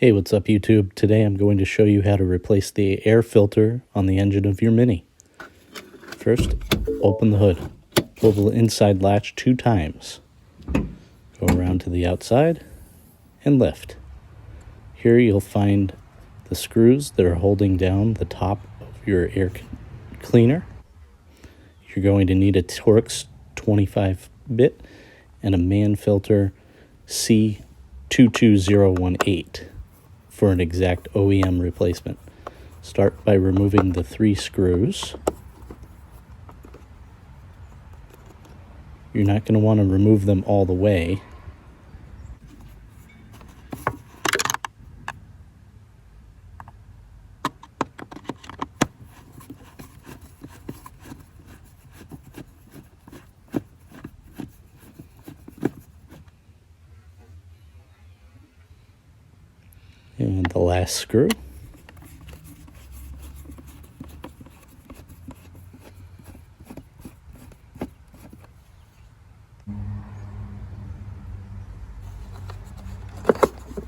Hey, what's up YouTube? Today I'm going to show you how to replace the air filter on the engine of your Mini. First, open the hood. Pull the inside latch 2 times. Go around to the outside and lift. Here you'll find the screws that are holding down the top of your air cleaner. You're going to need a Torx 25 bit and a man filter C22018 for an exact OEM replacement. Start by removing the 3 screws. You're not going to want to remove them all the way. And the last screw.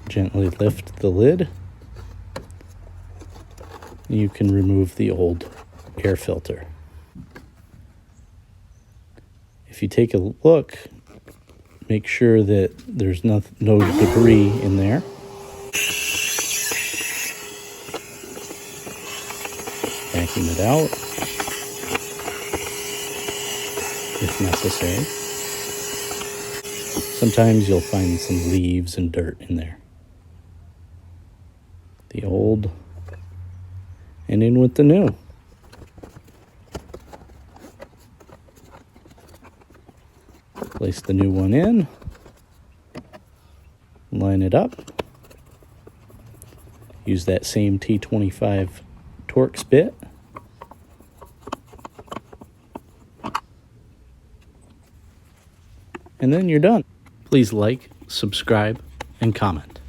Gently lift the lid. You can remove the old air filter. If you take a look, make sure that there's no debris in there. Vacuum it out if necessary. Sometimes you'll find some leaves and dirt in there. The old and in with the new. Place the new one in. Line it up. Use that same T25 Torx bit. And then you're done. Please like, subscribe, and comment.